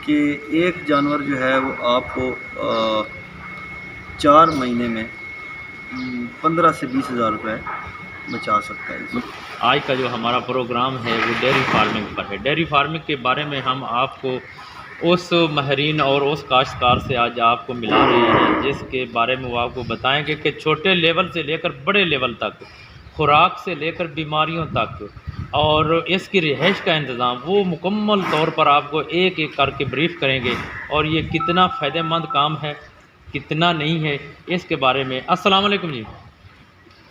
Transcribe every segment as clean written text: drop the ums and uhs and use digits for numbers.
کہ ایک جانور جو ہے وہ آپ کو 4 مہینے میں 15 سے 20 ہزار روپے بچا سکتا ہے۔ آج کا جو ہمارا پروگرام ہے وہ ڈیری فارمنگ پر ہے۔ ڈیری فارمنگ کے بارے میں ہم آپ کو اس ماہرین اور اس کاشتکار سے آج آپ کو ملا رہے ہیں جس کے بارے میں وہ آپ کو بتائیں گے کہ چھوٹے لیول سے لے کر بڑے لیول تک، خوراک سے لے کر بیماریوں تک اور اس کی رہائش کا انتظام وہ مکمل طور پر آپ کو ایک ایک کر کے بریف کریں گے، اور یہ کتنا فائدہ مند کام ہے کتنا نہیں ہے اس کے بارے میں۔ السلام علیکم جی۔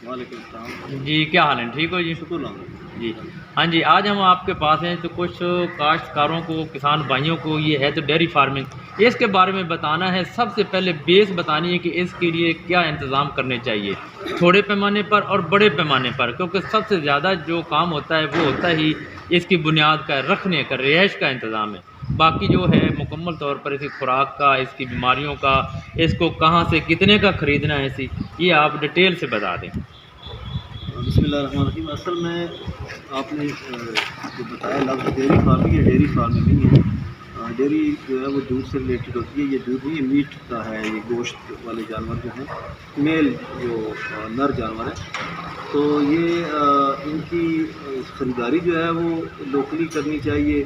وعلیکم السلام جی کیا حال ہے؟ ٹھیک ہو جی؟ شکر الحمد جی ہاں جی، آج ہم آپ کے پاس ہیں تو کچھ کاشتکاروں کو، کسان بھائیوں کو یہ ہے تو ڈیری فارمنگ اس کے بارے میں بتانا ہے۔ سب سے پہلے بیس بتانی ہے کہ اس کے لیے کیا انتظام کرنے چاہیے چھوٹے پیمانے پر اور بڑے پیمانے پر، کیونکہ سب سے زیادہ جو کام ہوتا ہے وہ ہوتا ہی اس کی بنیاد کا، رکھنے کا، رہائش کا انتظام ہے۔ باقی جو ہے مکمل طور پر اس کی خوراک کا، اس کی بیماریوں کا، اس کو کہاں سے کتنے کا خریدنا ہے، یہ آپ ڈیٹیل سے بتا دیں۔ بسم اللہ الرحمن الرحیم۔ اصل میں آپ نے جو بتایا لفظ ڈیری فارمنگ، یہ ڈیری فارمنگ نہیں ہے۔ ڈیری جو ہے وہ دودھ سے ریلیٹڈ ہوتی ہے، یہ دودھ نہیں، یہ میٹ کا ہے، یہ گوشت والے جانور جو ہیں، میل جو نر جانور ہے، تو یہ ان کی خریداری جو ہے وہ لوکلی کرنی چاہیے،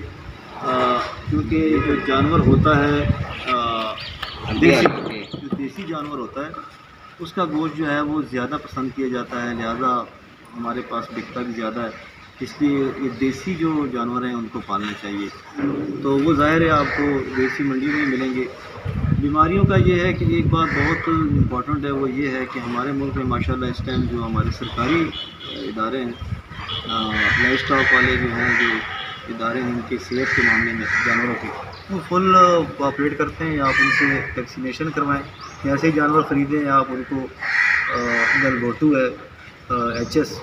کیونکہ جو جانور ہوتا ہے دیسی جانور ہوتا ہے اس کا گوشت جو ہے وہ زیادہ پسند کیا جاتا ہے، لہذا ہمارے پاس بکتا بھی زیادہ ہے، اس لیے یہ دیسی جو جانور ہیں ان کو پالنا چاہیے۔ تو وہ ظاہر ہے آپ کو دیسی منڈی میں ملیں گے۔ بیماریوں کا یہ ہے کہ ایک بات بہت امپورٹنٹ ہے، وہ یہ ہے کہ ہمارے ملک میں ماشاءاللہ اس ٹائم جو ہمارے سرکاری ادارے ہیں، لائف اسٹاک والے جو ہیں، جو ادارے ہیں ان کے صحت کے معاملے میں جانوروں کے، وہ فل کوآپریٹ کرتے ہیں۔ آپ ان سے ویکسینیشن کروائیں، ایسے ہی جانور خریدیں، آپ ان کو گلگوٹو ہے، ایچ ایس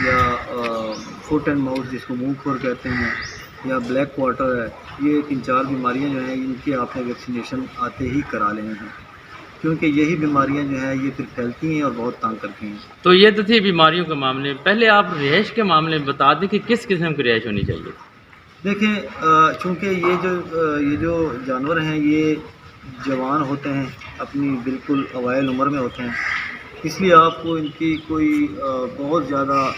یا فوٹ اینڈ ماؤتھ جس کو منہ کھور کہتے ہیں، یا بلیک کوارٹر ہے، یہ 3-4 بیماریاں جو ہیں ان کی آپ نے ویکسینیشن آتے ہی کرا لینے ہیں، کیونکہ یہی بیماریاں جو ہیں یہ پھر پھیلتی ہیں اور بہت تنگ کرتی ہیں۔ تو یہ تو تھی بیماریوں کے معاملے میں۔ پہلے آپ رہائش کے معاملے میں بتا دیں کہ کس قسم کی رہائش ہونی چاہیے۔ دیکھیں چونکہ یہ جو جانور ہیں یہ جوان ہوتے ہیں، اپنی بالکل اوائل عمر میں ہوتے ہیں، اس لیے آپ کو ان کی کوئی بہت زیادہ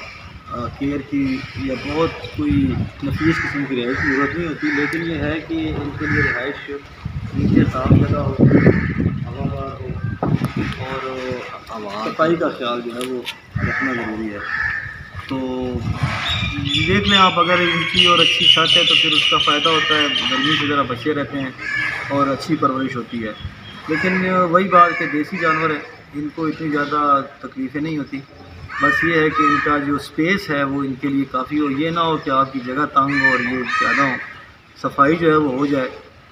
کیئر کی یا بہت کوئی نفیس قسم کی رہائش کی ضرورت نہیں ہوتی، لیکن یہ ہے کہ ان کے لیے رہائش نیچے صاف جگہ ہو، ہوادار ہو، اور صفائی کا خیال جو ہے وہ رکھنا ضروری ہے۔ تو دیکھ لیں آپ، اگر ان کی اور اچھی چھت ہے تو پھر اس کا فائدہ ہوتا ہے، گرمی سے ذرا بچے رہتے ہیں اور اچھی پرورش ہوتی ہے۔ لیکن وہی بات کہ دیسی جانور ہیں، ان کو اتنی زیادہ تکلیفیں نہیں ہوتی، بس یہ ہے کہ ان کا جو سپیس ہے وہ ان کے لیے کافی ہو، یہ نہ ہو کہ آپ کی جگہ تنگ ہو اور یہ زیادہ ہو، صفائی جو ہے وہ ہو جائے،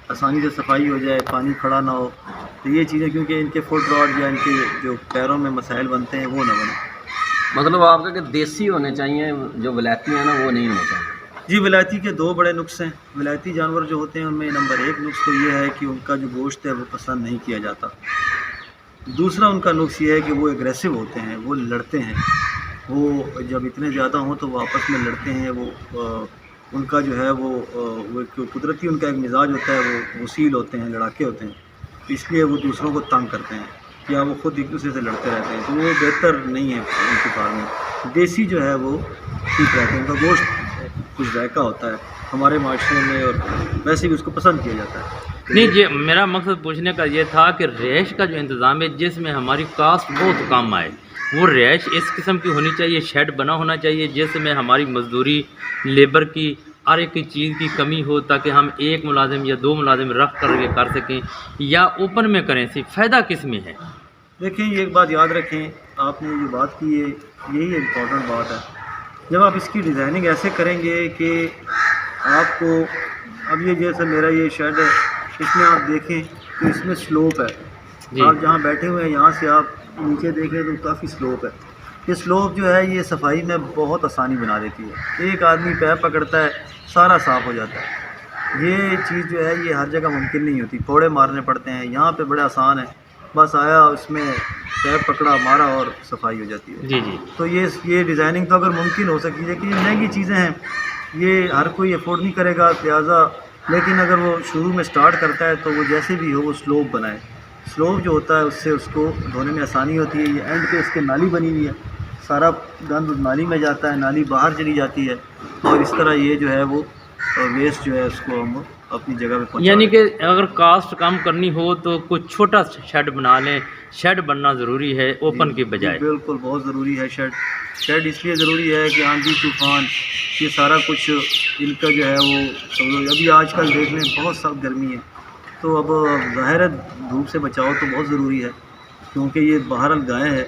آسانی سے صفائی ہو جائے، پانی کھڑا نہ ہو، تو یہ چیزیں، کیونکہ ان کے فٹ راڈ یا ان کے جو پیروں میں مسائل بنتے ہیں وہ نہ بنیں۔ مطلب آپ کا کہ دیسی ہونے چاہیے، جو ولایتی ہیں نا وہ نہیں ہونے چاہیے۔ جی، ولایتی کے 2 بڑے نقص ہیں۔ ولایتی جانور جو ہوتے ہیں ان میں نمبر 1 نقص تو یہ ہے کہ ان کا جو گوشت ہے وہ پسند نہیں کیا جاتا۔ دوسرا ان کا نقص یہ ہے کہ وہ اگریسو ہوتے ہیں، وہ لڑتے ہیں، وہ جب اتنے زیادہ ہوں تو وہ آپس میں لڑتے ہیں، وہ ان کا جو ہے وہ قدرتی ان کا ایک مزاج ہوتا ہے، وہ وسیل ہوتے ہیں، لڑاکے ہوتے ہیں، اس لیے وہ دوسروں کو تنگ کرتے ہیں یا وہ خود ایک دوسرے سے لڑتے رہتے ہیں، تو وہ بہتر نہیں ہے ان کی فارمنگ۔ دیسی جو ہے وہ ٹھیک رہتے ہیں، ان کا گوشت کچھ ذائقہ ہوتا ہے ہمارے معاشرے میں، اور ویسے بھی اس کو پسند کیا جاتا ہے۔ نہیں جی، میرا مقصد پوچھنے کا یہ تھا کہ رہائش کا جو انتظام ہے جس میں ہماری کاسٹ بہت کم آئے، وہ رہائش اس قسم کی ہونی چاہیے، شیڈ بنا ہونا چاہیے جس میں ہماری مزدوری، لیبر کی، ہر ایک چیز کی کمی ہو، تاکہ ہم 1 ملازم یا 2 ملازم رکھ کر سکیں، یا اوپن میں کریں، فائدہ کس میں ہے؟ دیکھیں یہ ایک بات یاد رکھیں، آپ نے جو بات کی ہے یہی امپورٹنٹ بات ہے۔ جب آپ اس کی ڈیزائننگ ایسے کریں گے کہ آپ کو، اب یہ جیسے میرا یہ شیڈ ہے، اس میں آپ دیکھیں تو اس میں سلوپ ہے، جی آپ جہاں بیٹھے ہوئے ہیں یہاں سے آپ نیچے دیکھیں تو کافی سلوپ ہے۔ یہ سلوپ جو ہے یہ صفائی میں بہت آسانی بنا دیتی ہے، ایک آدمی پیپ پکڑتا ہے سارا صاف ہو جاتا ہے۔ یہ چیز جو ہے یہ ہر جگہ ممکن نہیں ہوتی، پھوڑے مارنے پڑتے ہیں، یہاں پہ بڑے آسان ہے، بس آیا اس میں پیپ پکڑا مارا اور صفائی ہو جاتی ہے۔ جی جی، تو یہ ڈیزائننگ تو اگر ممکن ہو سکتی ہے، لیکن یہ مہنگی چیزیں ہیں، یہ ہر کوئی افورڈ نہیں کرے گا، لہٰذا لیکن اگر وہ شروع میں سٹارٹ کرتا ہے تو وہ جیسے بھی ہو وہ سلوپ بنائے. سلوپ جو ہوتا ہے اس سے اس کو دھونے میں آسانی ہوتی ہے. یہ اینڈ پہ اس کے نالی بنی ہوئی ہے, سارا گند نالی میں جاتا ہے, نالی باہر چلی جاتی ہے, اور اس طرح یہ جو ہے وہ ویسٹ جو ہے اس کو ہم اپنی جگہ پہ پہنچا یعنی دیتے ہیں. کہ اگر کاسٹ کم کرنی ہو تو کچھ چھوٹا شیڈ بنا لیں. شیڈ بننا ضروری ہے اوپن کے بجائے. بالکل بہت ضروری ہے شیڈ. شیڈ اس لیے ضروری ہے کہ آندھی طوفان یہ سارا کچھ ان کا جو ہے وہ ابھی آج کل دیکھ لیں بہت سخت گرمی ہے, تو اب ظاہر ہے دھوپ سے بچاؤ تو بہت ضروری ہے, کیونکہ یہ بہرحال گائے ہیں,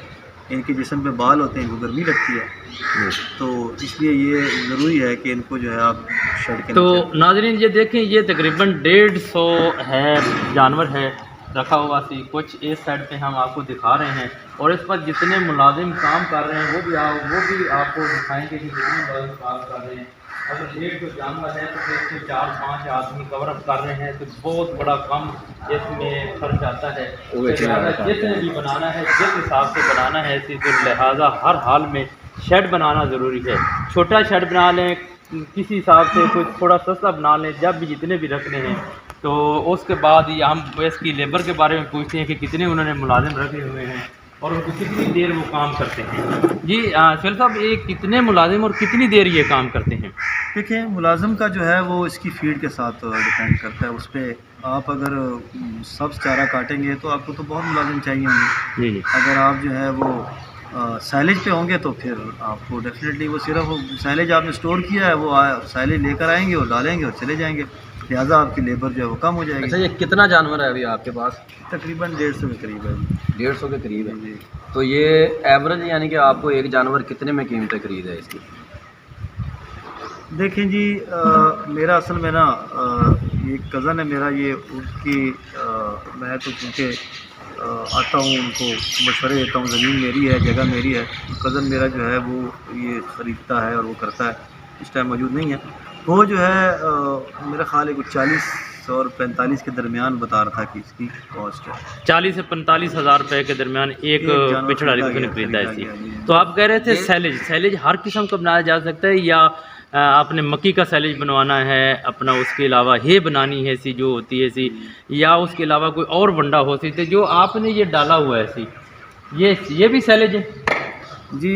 ان کے جسم پہ بال ہوتے ہیں, ان کو گرمی لگتی ہے, تو اس لیے یہ ضروری ہے کہ ان کو جو ہے آپ شیڈ کے تو نیچے. ناظرین یہ دیکھیں, یہ تقریباً 150 ہے جانور ہے رکھا ہوا سی. کچھ اس سائڈ پہ ہم آپ کو دکھا رہے ہیں, اور اس پر جتنے ملازم کام کر رہے ہیں وہ بھی آپ کو دکھائیں گے کہ کتنے ملازم کام کر رہے ہیں. اگر 150 جانور ہے تو پھر اس میں 4-5 آدمی کور اپ کر رہے ہیں, تو بہت بڑا کم اس میں خرچ آتا ہے. جتنے بھی بنانا ہے جس حساب سے بنانا ہے اسی تو لہٰذا ہر حال میں شیڈ بنانا ضروری ہے. چھوٹا شیڈ بنا لیں, کسی حساب سے کچھ تھوڑا سستا بنا لیں, جب بھی جتنے بھی رکھنے ہیں. تو اس کے بعد یہ ہم اس کی لیبر کے بارے میں پوچھتے ہیں کہ کتنے انہوں نے ملازم رکھے ہوئے ہیں اور ان کو کتنی دیر وہ کام کرتے ہیں. جی سہیل صاحب, یہ کتنے ملازم اور کتنی دیر یہ کام کرتے ہیں؟ دیکھیں ملازم کا جو ہے وہ اس کی فیڈ کے ساتھ ڈپینڈ کرتا ہے. اس پہ آپ اگر سبز چارہ کاٹیں گے تو آپ کو تو بہت ملازم چاہیے ہوں گے. جی اگر آپ جو ہے وہ سائلیج پہ ہوں گے تو پھر آپ کو ڈیفینیٹلی وہ صرف سائلیج آپ نے اسٹور کیا ہے وہ سائلیج لے کر آئیں گے اور ڈالیں گے اور چلے جائیں گے, لہٰذا آپ کی لیبر جو ہے وہ کم ہو جائے اچھا, گی. یہ کتنا جانور ہے ابھی آپ کے پاس؟ تقریباً 150 کے قریب ہے. 150 کے قریب ہے. جی. تو یہ ایوریج یعنی کہ آپ کو ایک جانور کتنے میں قیمت خرید ہے اس کی؟ دیکھیں جی, میرا اصل میں نا یہ کزن ہے میرا, یہ ان کی میں تو کیونکہ آتا ہوں ان کو مشورے دیتا ہوں, زمین میری ہے, جگہ میری ہے. کزن میرا جو ہے وہ یہ خریدتا ہے اور وہ کرتا ہے, اس ٹائم موجود نہیں ہے. وہ جو ہے میرا خیال ہے کچھ 40 اور 45 کے درمیان بتا رہا تھا کہ اس کی کاسٹ ہے. 40 سے 45 ہزار روپے کے درمیان ایک جانور پچھڑا خریدا نے خریدا ہے گیا. اسی. تو آپ کہہ رہے تھے سیلیج ہر قسم کا بنایا جا سکتا ہے, یا آپ نے مکی کا سیلیج بنوانا ہے اپنا, اس کے علاوہ ہے بنانی ہے سی جو ہوتی ہے سی, یا اس کے علاوہ کوئی اور بنڈا ہو سی جو آپ نے یہ ڈالا ہوا ہے سی, یہ بھی سیلیج ہے؟ جی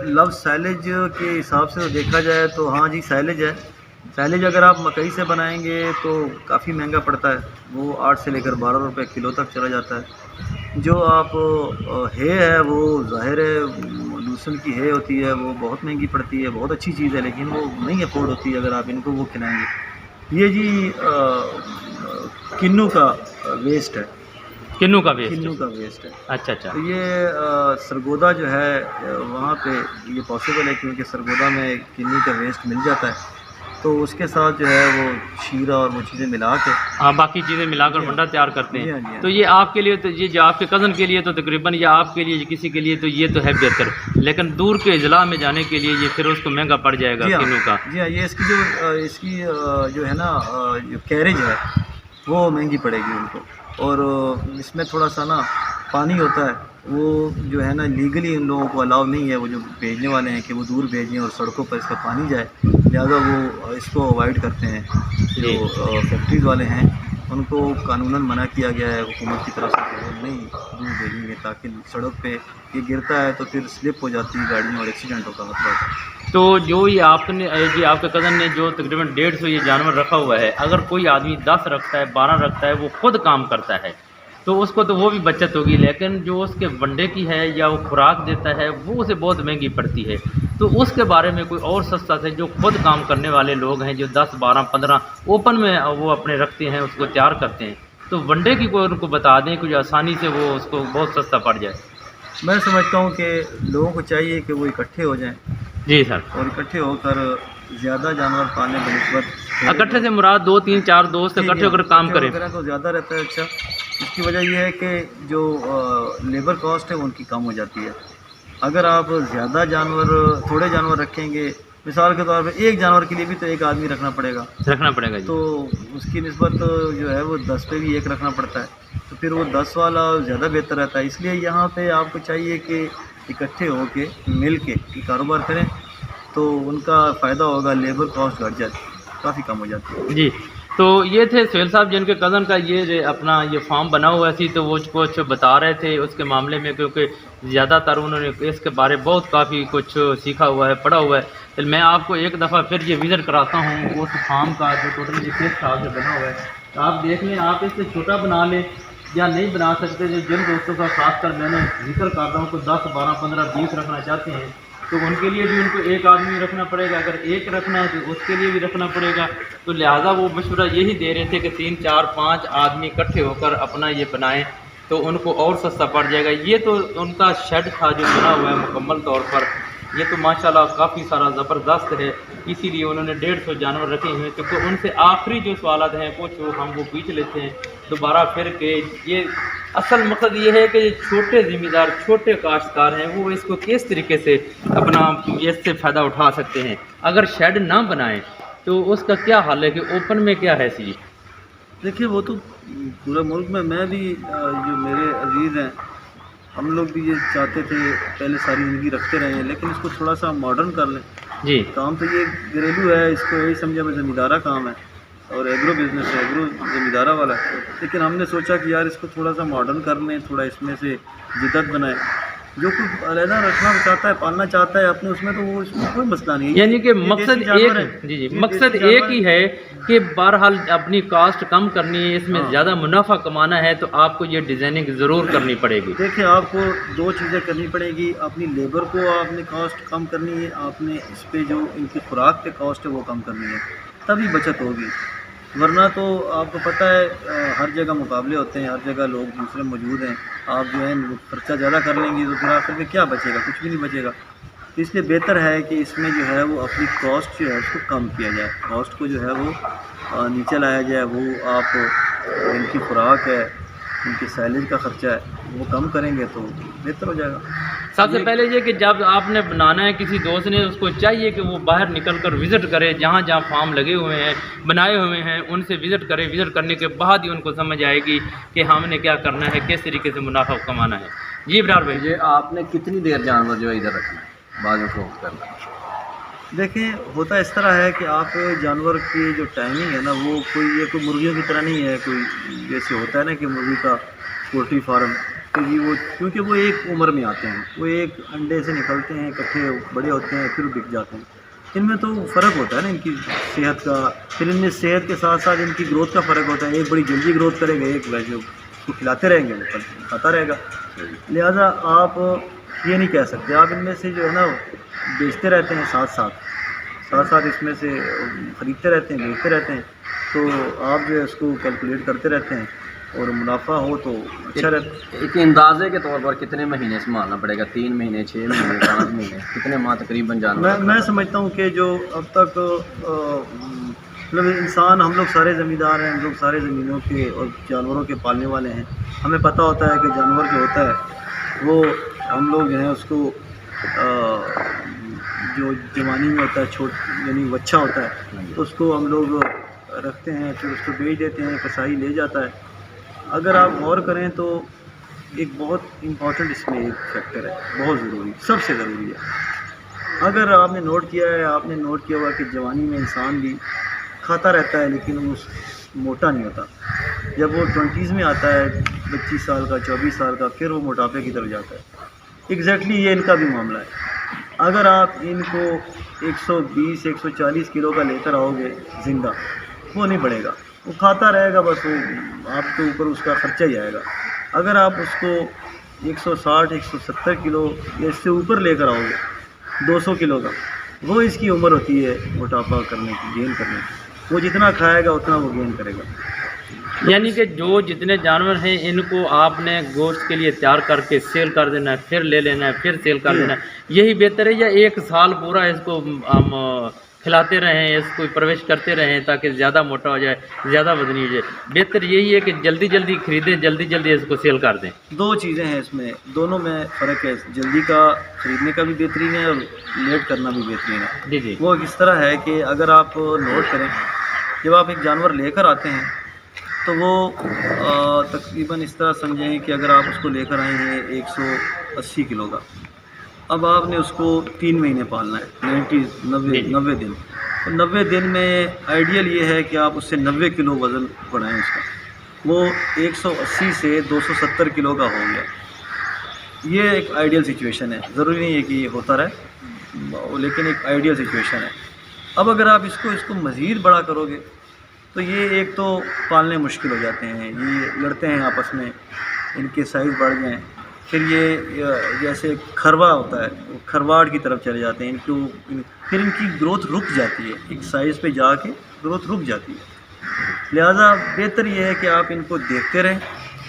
لو سیلیج کے حساب سے دیکھا جائے تو ہاں جی سیلیج ہے. سیلیج اگر آپ مکئی سے بنائیں گے تو کافی مہنگا پڑتا ہے, وہ 8 سے لے کر 12 روپے کلو تک چلا جاتا ہے. جو آپ ہے وہ ظاہر ہے لوسن کی ہے ہوتی ہے, وہ بہت مہنگی پڑتی ہے, بہت اچھی چیز ہے لیکن وہ نہیں افورڈ ہوتی ہے اگر آپ ان کو وہ کھلائیں گے. یہ جی کنو کا ویسٹ ہے. کنو کا ویسٹ؟ کنو کا ویسٹ ہے. اچھا. تو یہ سرگودا جو ہے وہاں پہ یہ پاسبل ہے کیونکہ سرگودا میں کنو کا ویسٹ مل جاتا ہے, تو اس کے ساتھ جو ہے وہ شیرہ اور وہ چیزیں ملا کے باقی چیزیں ملا کر منڈا تیار کرتے ہیں. تو یہ آپ کے لیے, تو یہ جو آپ کے کزن کے لیے تو تقریباً, یا آپ کے لیے کسی کے لیے تو یہ تو ہے بہتر, لیکن دور کے اضلاع میں جانے کے لیے یہ پھر اس کو مہنگا پڑ جائے گا کنو کا. جی ہاں, یہ اس کی جو ہے نا جو کیریج ہے وہ مہنگی پڑے گی ان کو, اور اس میں تھوڑا سا نا پانی ہوتا ہے, وہ جو ہے نا لیگلی ان لوگوں کو الاؤ نہیں ہے, وہ جو بھیجنے والے ہیں کہ وہ دور بھیجیں اور سڑکوں پر اس کا پانی جائے, لہٰذا وہ اس کو اوائڈ کرتے ہیں. جو فیکٹریز والے ہیں ان کو قانوناً منع کیا گیا ہے حکومت کی طرف سے کہ وہ نہیں دور بھیجیں گے, تاکہ سڑک پہ یہ گرتا ہے تو پھر سلپ ہو جاتی ہے گاڑیوں اور ایکسیڈنٹوں کا خطرہ ہوتا ہے. تو جو یہ آپ نے جی آپ کے کزن نے جو تقریباً 150 یہ جانور رکھا ہوا ہے, اگر کوئی آدمی 10 رکھتا ہے 12 رکھتا ہے, وہ خود کام کرتا ہے تو اس کو تو وہ بھی بچت ہوگی, لیکن جو اس کے ونڈے کی ہے یا وہ خوراک دیتا ہے وہ اسے بہت مہنگی پڑتی ہے. تو اس کے بارے میں کوئی اور سستا سے, جو خود کام کرنے والے لوگ ہیں جو 10 12 15 اوپن میں وہ اپنے رکھتے ہیں, اس کو تیار کرتے ہیں, تو ونڈے کی کوئی ان کو بتا دیں کہ جو آسانی سے وہ اس کو بہت سستا پڑ جائے. میں سمجھتا ہوں کہ لوگوں کو چاہیے کہ وہ اکٹھے ہو جائیں. جی سر. اور اکٹھے ہو کر زیادہ جانور پالنے بہ نسبت اکٹھے سے مراد 2 3 4 دوست اکٹھے ہو کر کام کریں تو زیادہ رہتا ہے. اچھا, اس کی وجہ یہ ہے کہ جو لیبر کاسٹ ہے ان کی کم ہو جاتی ہے. اگر آپ زیادہ جانور تھوڑے جانور رکھیں گے, مثال کے طور پہ ایک جانور کے لیے بھی تو ایک آدمی رکھنا پڑے گا جی. تو اس کی نسبت جو ہے وہ 10 پہ بھی ایک رکھنا پڑتا ہے, تو پھر وہ 10 والا زیادہ بہتر رہتا ہے. اس لیے یہاں پہ آپ کو چاہیے کہ اکٹھے ہو کے مل کے کاروبار کریں تو ان کا فائدہ ہوگا, لیبر کاسٹ گھٹ جاتی کافی کم ہو جاتی ہے. جی تو یہ تھے سہیل صاحب جن کے کزن کا یہ اپنا یہ فارم بنا ہوا سی، تو وہ کچھ بتا رہے تھے اس کے معاملے میں، کیونکہ زیادہ تر انہوں نے اس کے بارے بہت کافی کچھ سیکھا ہوا ہے، پڑھا ہوا ہے۔ تو میں آپ کو ایک دفعہ پھر یہ وزٹ کراتا ہوں اس فارم کا جو ٹوٹل 6 سال سے بنا ہوا ہے۔ تو آپ دیکھ لیں، آپ اس سے چھوٹا بنا لیں یا نہیں بنا سکتے، جو جن دوستوں کا خاص کر میں نے ذکر کر رہا ہوں کو 10 12 15 20 رکھنا چاہتے ہیں، تو ان کے لیے بھی ان کو ایک آدمی رکھنا پڑے گا، اگر ایک رکھنا ہے تو اس کے لیے بھی رکھنا پڑے گا۔ تو لہٰذا وہ مشورہ یہی دے رہے تھے کہ 3 4 5 آدمی اکٹھے ہو کر اپنا یہ بنائیں تو ان کو اور سستا پڑ جائے گا۔ یہ تو ان کا شیڈ تھا جو بنا ہوا ہے مکمل طور پر، یہ تو ماشاءاللہ کافی سارا زبردست ہے، اسی لیے انہوں نے 150 جانور رکھے ہوئے ہیں۔ کیونکہ ان سے آخری جو سوالات ہیں کچھ ہم وہ پوچھ لیتے ہیں دوبارہ پھر کہ یہ اصل مقصد یہ ہے کہ چھوٹے ذمہ دار چھوٹے کاشتکار ہیں وہ اس کو کس طریقے سے اپنا اس سے فائدہ اٹھا سکتے ہیں۔ اگر شیڈ نہ بنائیں تو اس کا کیا حل ہے کہ اوپن میں کیا ہے سی؟ دیکھیے وہ تو پورے ملک میں بھی جو میرے عزیز ہیں ہم لوگ بھی یہ چاہتے تھے، پہلے ساری زندگی رکھتے رہے ہیں، لیکن اس کو تھوڑا سا ماڈرن کر لیں۔ جی کام تو یہ گھریلو ہے، اس کو یہی سمجھا میں زمیندارہ کام ہے اور ایگرو بزنس ہے، ایگرو زمیندارہ والا ہے، لیکن ہم نے سوچا کہ یار اس کو تھوڑا سا ماڈرن کر لیں، تھوڑا اس میں سے جدت بنائیں۔ جو کوئی علیحدہ رکھنا چاہتا ہے، پالنا چاہتا ہے اپنے اس میں، تو وہ اس میں کوئی مسئلہ نہیں ہے۔ یعنی کہ یہ مقصد دیسی جانور ایک ہیں۔ جی یہ مقصد دیسی ایک جانور ہی ہیں۔ ہے کہ بہرحال اپنی کاسٹ کم کرنی ہے، اس میں زیادہ منافع کمانا ہے تو آپ کو یہ ڈیزائننگ ضرور کرنی پڑے گی۔ دیکھیں آپ کو 2 چیزیں کرنی پڑے گی، اپنی لیبر کو آپ نے کاسٹ کم کرنی ہے، آپ نے اس پہ جو ان کی خوراک پہ کاسٹ ہے وہ کم کرنی ہے، تبھی بچت ہوگی۔ ورنہ تو آپ کو پتہ ہے ہر جگہ مقابلے ہوتے ہیں، ہر جگہ لوگ دوسرے موجود ہیں، آپ جو ہے خرچہ زیادہ کر لیں گے تو پھر آخر میں کیا بچے گا؟ کچھ بھی نہیں بچے گا۔ اس لیے بہتر ہے کہ اس میں جو ہے وہ اپنی کاسٹ جو ہے اس کو کم کیا جائے، کاسٹ کو جو ہے وہ نیچے لایا جائے، وہ آپ ان کی خوراک ہے، ان کی سیلری کا خرچہ ہے وہ کم کریں گے تو بہتر ہو جائے گا۔ سب سے پہلے یہ کہ جب آپ نے بنانا ہے، کسی دوست نے اس کو چاہیے کہ وہ باہر نکل کر وزٹ کرے، جہاں جہاں فارم لگے ہوئے ہیں بنائے ہوئے ہیں ان سے وزٹ کرے، وزٹ کرنے کے بعد ہی ان کو سمجھ آئے گی کہ ہم نے کیا کرنا ہے، کس طریقے سے منافع کمانا ہے۔ جی ابرار بھائی، یہ آپ نے کتنی دیر جانور جو ہے ادھر رکھنا ہے بعد میں فروخت کرنا ہے؟ دیکھیں ہوتا اس طرح ہے کہ آپ جانور کی جو ٹائمنگ ہے نا وہ کوئی مرغیوں کی طرح نہیں ہے، کوئی جیسے ہوتا ہے نا کہ مرغی کا پولٹری فارم، کہ جی وہ کیونکہ وہ ایک عمر میں آتے ہیں، وہ ایک انڈے سے نکلتے ہیں، اکٹھے بڑے ہوتے ہیں پھر بک جاتے ہیں۔ ان میں تو فرق ہوتا ہے نا ان کی صحت کا، پھر ان میں صحت کے ساتھ ساتھ ان کی گروتھ کا فرق ہوتا ہے، ایک بڑی جلدی گروتھ کرے گا، ایک ویسے اس کو کھلاتے رہیں گے وہ کھاتا رہے گا۔ لہٰذا آپ یہ نہیں کہہ سکتے، آپ ان میں سے جو ہے نا بیچتے رہتے ہیں، ساتھ ساتھ اس میں سے خریدتے رہتے ہیں، بیچتے رہتے ہیں، تو آپ جو ہے اس کو کیلکولیٹ کرتے رہتے ہیں اور منافع ہو تو اچھا رہتا ہے۔ ایک اندازے کے طور پر کتنے مہینے سنبھالنا پڑے گا؟ 3 مہینے، 6 مہینے، 5 مہینے، کتنے ماہ تقریباً جانور؟ میں سمجھتا ہوں کہ جو اب تک مطلب انسان، ہم لوگ سارے زمیندار ہیں، ہم لوگ سارے زمینوں کے اور جانوروں کے پالنے والے ہیں، ہمیں پتہ ہوتا ہے کہ جانور جو ہوتا ہے وہ ہم لوگ جو ہیں اس کو جو جوانی میں ہوتا ہے یعنی بچہ ہوتا ہے تو اس کو ہم لوگ رکھتے ہیں، پھر اس کو بیچ دیتے ہیں، کسائی لے جاتا ہے۔ اگر آپ غور کریں تو ایک بہت امپورٹنٹ اس میں ایک فیکٹر ہے، بہت ضروری، سب سے ضروری ہے۔ اگر آپ نے نوٹ کیا ہوا کہ جوانی میں انسان بھی کھاتا رہتا ہے لیکن وہ موٹا نہیں ہوتا، جب وہ 20s میں آتا ہے، 25 سال کا، 24 سال کا، پھر وہ موٹاپے کی طرف جاتا ہے۔ ایگزیکٹلی یہ ان کا بھی معاملہ ہے۔ اگر آپ ان کو 120 140 کلو کا لے کر آؤ گے زندہ، وہ نہیں بڑھے گا، وہ کھاتا رہے گا، بس وہ آپ کے اوپر اس کا خرچہ ہی آئے گا۔ اگر آپ اس کو 160 170 کلو یا اس سے اوپر لے کر آؤ گے، 200 کلو کا، وہ اس کی عمر ہوتی ہے موٹاپا کرنے کی، گین کرنے کی۔ وہ جتنا کھائے گا اتنا وہ گین کرے گا۔ یعنی کہ جو جتنے جانور ہیں ان کو آپ نے گوشت کے لیے تیار کر کے سیل کر دینا ہے، پھر لے لینا ہے، پھر سیل کر دینا ہے، یہی بہتر ہے؟ یا 1 سال پورا اس کو ہم کھلاتے رہیں، اس کو پرورش کرتے رہیں تاکہ زیادہ موٹا ہو جائے، زیادہ وزنی ہو جائے؟ بہتر یہی ہے کہ جلدی جلدی خریدیں، جلدی جلدی اس کو سیل کر دیں۔ 2 چیزیں ہیں اس میں، دونوں میں فرق ہے۔ جلدی کا خریدنے کا بھی بہترین ہے اور لیٹ کرنا بھی بہترین ہے۔ جی جی، وہ کس طرح ہے کہ اگر آپ نوٹ کریں، جب آپ ایک جانور لے کر آتے ہیں تو وہ تقریباً اس طرح سمجھیں کہ اگر آپ اس کو لے کر آئے ہیں 180 کلو کا، اب آپ نے اس کو 3 مہینے پالنا ہے، 90 دن۔ 90 دن میں آئیڈیل یہ ہے کہ آپ اس سے 90 کلو وزن بڑھائیں اس کا، وہ 180 سے 270 کلو کا ہو گیا. یہ ایک آئیڈیل سچویشن ہے، ضروری نہیں ہے کہ یہ ہوتا رہے، لیکن ایک آئیڈیل سچویشن ہے. اب اگر آپ اس کو مزید بڑا کرو گے تو یہ ایک تو پالنے مشکل ہو جاتے ہیں، یہ لڑتے ہیں آپس میں، ان کے سائز بڑھ جائیں، پھر یہ جیسے کھروا ہوتا ہے کھرواڑ کی طرف چلے جاتے ہیں، پھر ان کی گروتھ رک جاتی ہے، ایک سائز پہ جا کے گروتھ رک جاتی ہے. لہٰذا بہتر یہ ہے کہ آپ ان کو دیکھتے رہیں،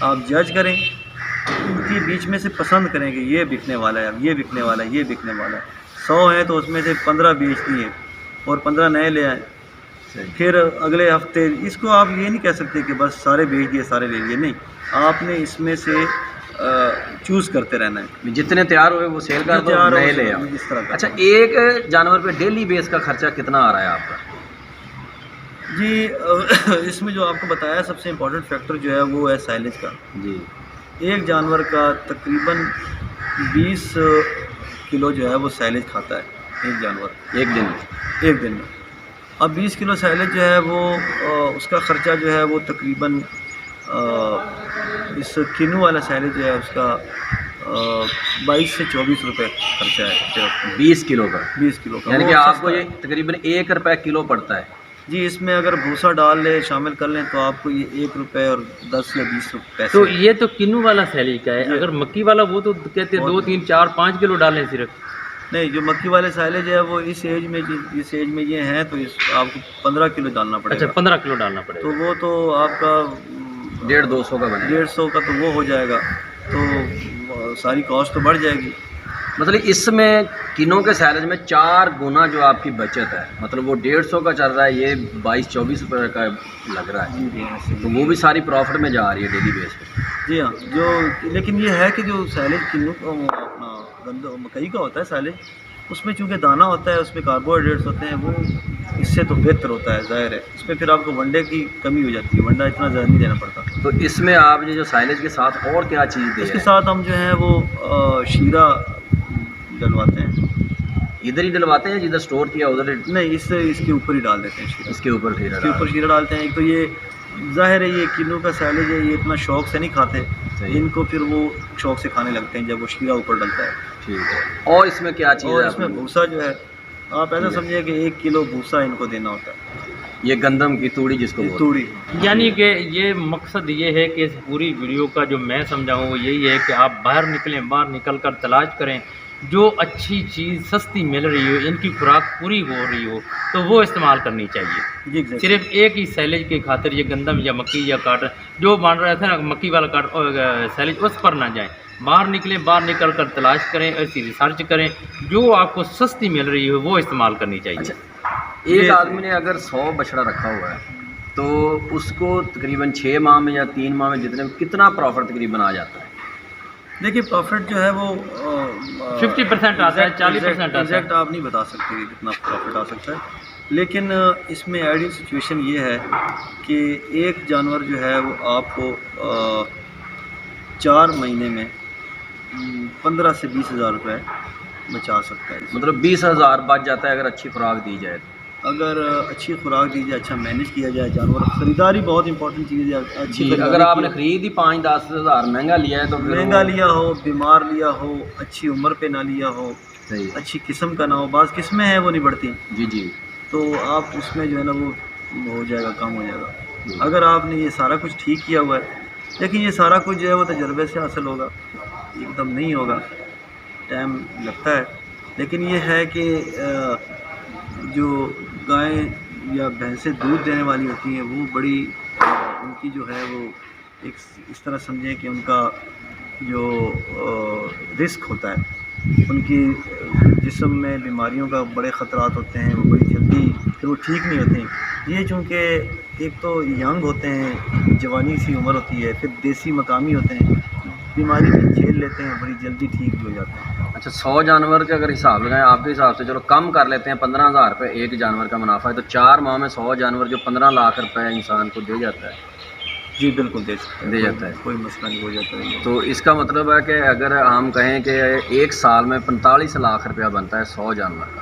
آپ جج کریں، ان کے بیچ میں سے پسند کریں کہ یہ بکنے والا ہے، اب یہ بکنے والا ہے، یہ بکنے والا ہے. 100 ہیں تو اس میں سے 15 بیچ دیے اور 15 نئے لے آئیں. پھر اگلے ہفتے اس کو آپ یہ نہیں کہہ سکتے کہ بس سارے بیچ دیے سارے لے لیے، نہیں، آپ نے اس میں سے چوز کرتے رہنا ہے. جتنے تیار ہوئے وہ سیل کر دو، نئے لے آؤ. اس طرح کا. اچھا، ایک جانور پہ ڈیلی بیس کا خرچہ کتنا آ رہا ہے آپ کا؟ جی اس میں جو آپ کو بتایا سب سے امپورٹنٹ فیکٹر جو ہے وہ ہے سائلیج کا. جی، ایک جانور کا تقریباً 20 کلو جو ہے وہ سائلیج کھاتا ہے ایک جانور ایک دن میں. اب 20 کلو سائلیج جو ہے وہ اس کا خرچہ جو ہے وہ تقریباً اس کینو والا سائلیج جو ہے اس کا 22 سے 24 روپے خرچہ ہے 20 کلو کا. 20 کلو کا، یعنی وہ کہ آپ سستا کو ہے. یہ تقریباً 1 روپے کلو پڑتا ہے. جی، اس میں اگر بھوسا ڈال لیں شامل کر لیں تو آپ کو یہ 1 روپے اور 10 یا 20 روپے. تو یہ تو کنو والا سیلیج کا ہے. اگر مکی والا وہ تو کہتے ہیں 2 3 4 5 کلو ڈالیں صرف. نہیں، جو مکی والے سائلیج ہے وہ اس ایج میں یہ ہیں تو آپ کو 15 کلو ڈالنا پڑے گا. اچھا، 15 کلو ڈالنا پڑے گا. تو وہ تو آپ کا 150-200 کا بنے گا. 150 کا تو وہ ہو جائے گا، تو ساری کاسٹ تو بڑھ جائے گی. مطلب اس میں کنوں کے سیلج میں 4 گنا جو آپ کی بچت ہے، مطلب وہ 150 کا چل رہا ہے، یہ 22-24 روپے کا لگ رہا ہے، تو وہ بھی ساری پروفٹ میں جا رہی ہے ڈیلی بیس پہ. جی ہاں، لیکن یہ ہے کہ جو سائلیج کنو اپنا مکئی کا ہوتا ہے سائلیج، اس میں چونکہ دانہ ہوتا ہے، اس میں کاربوہائیڈریٹس ہوتے ہیں، وہ اس سے تو بہتر ہوتا ہے، ظاہر ہے. اس میں پھر آپ کو ونڈے کی کمی ہو جاتی ہے، ونڈا اتنا زیادہ نہیں دینا پڑتا. تو اس میں آپ جو سائلیج کے ساتھ اور کیا چیز دے اس کے ساتھ ہم جو ہے وہ شیرہ ڈلواتے ہیں. ادھر ہی ڈلواتے ہیں جدھر اسٹور کیا ادھر؟ نہیں، اس کے اوپر ہی ڈال دیتے ہیں شیرہ. اس کے اوپر شیرہ ڈالتے ہیں. ایک تو یہ ظاہر ہے یہ کنو کا سائلیج ہے، یہ اتنا شوق سے نہیں کھاتے، ان کو پھر وہ شوق سے کھانے لگتے ہیں جب وہ شیرہ اوپر ڈلتا ہے. ٹھیک ہے. اور اس میں کیا چیز ہے؟ اور اس میں بھوسا جو ہے، آپ ایسا سمجھیں کہ 1 کلو بھوسا ان کو دینا ہوتا ہے. یہ گندم کی توڑی جس کو بولتے ہیں. توڑی. یعنی کہ یہ مقصد یہ ہے کہ اس پوری ویڈیو کا جو میں سمجھا ہوں وہ یہی ہے کہ آپ باہر نکلیں، باہر نکل کر تلاش کریں، جو اچھی چیز سستی مل رہی ہو، ان کی خوراک پوری ہو رہی ہو تو وہ استعمال کرنی چاہیے. جی، صرف ایک ہی سیلیج کے خاطر یہ گندم یا مکی یا کاٹن جو مان رہا تھا نا مکی والا سیلیج، اس پر نہ جائیں. باہر نکلیں، باہر نکل کر تلاش کریں، ایسی ریسرچ کریں، جو آپ کو سستی مل رہی ہو وہ استعمال کرنی چاہیے. اچھا، ایک آدمی نے اگر 100 بچڑا رکھا ہوا ہے تو اس کو تقریباً 6 ماہ میں یا 3 ماہ میں جتنے کتنا پروفٹ تقریباً آ جاتا ہے؟ دیکھیے، پروفٹ جو ہے وہ 50% آتا ہے، 40% آتا ہے. ایگزیکٹ آپ نہیں بتا سکتے کہ کتنا پروفٹ آ سکتا ہے، لیکن اس میں آئیڈیل سچویشن یہ ہے کہ ایک جانور جو ہے وہ آپ کو 4 مہینے میں 15 سے 20 ہزار روپے بچا سکتا ہے. مطلب 20,000 بچ جاتا ہے اگر اچھی خوراک دی جائے. اگر اچھی خوراک دی جائے، اچھا مینیج کیا جائے جانور. خریداری بہت امپورٹنٹ چیز ہے. اچھی اگر آپ نے خرید ہی 5-10 ہزار مہنگا لیا ہے تو مہنگا لیا ہو، بیمار لیا ہو، اچھی عمر پہ نہ لیا ہو، صحیح، اچھی قسم کا نہ ہو، بعض قسمیں ہیں وہ نہیں بڑھتی. جی، تو آپ اس میں جو ہے نا وہ ہو جائے گا، کم ہو جائے گا. اگر آپ نے یہ سارا کچھ ٹھیک کیا ہوا ہے، لیکن یہ سارا کچھ جو ہے وہ تجربے سے حاصل ہوگا، ایک دم نہیں ہوگا، ٹائم لگتا ہے. لیکن یہ ہے کہ جو گائیں یا بھینسیں دودھ دینے والی ہوتی ہیں وہ بڑی ان کی جو ہے وہ ایک اس طرح سمجھیں کہ ان کا جو رسک ہوتا ہے، ان کی جسم میں بیماریوں کا بڑے خطرات ہوتے ہیں، وہ بڑی جلدی پھر وہ ٹھیک نہیں ہوتے ہیں. یہ چونکہ ایک تو ینگ ہوتے ہیں، جوانی سی عمر ہوتی ہے، پھر دیسی مقامی ہوتے ہیں، بیماری بھی جھیل لیتے ہیں، بڑی جلدی ٹھیک بھی ہو جاتے ہیں. اچھا، 100 جانور کا اگر حساب لگائیں آپ کے حساب سے، چلو کم کر لیتے ہیں، 15,000 روپے ایک جانور کا منافع ہے، تو 4 ماہ میں 100 جانور جو 15 لاکھ روپے انسان کو دے جاتا ہے. جی بالکل دے جاتا ہے، کوئی مسئلہ نہیں ہو جاتا ہے. تو اس کا مطلب ہے کہ اگر ہم کہیں کہ ایک سال میں 45 لاکھ روپیہ بنتا ہے 100 جانور کا،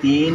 3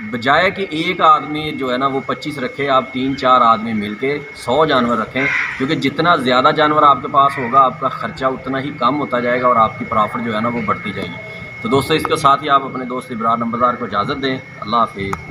بجائے کہ ایک آدمی جو ہے نا وہ 25 رکھے، آپ 3-4 آدمی مل کے 100 جانور رکھیں، کیونکہ جتنا زیادہ جانور آپ کے پاس ہوگا آپ کا خرچہ اتنا ہی کم ہوتا جائے گا اور آپ کی پرافٹ جو ہے نا وہ بڑھتی جائے گی۔ تو دوستو اس کے ساتھ ہی آپ اپنے دوست ابرار نمبردار کو اجازت دیں۔ اللہ حافظ۔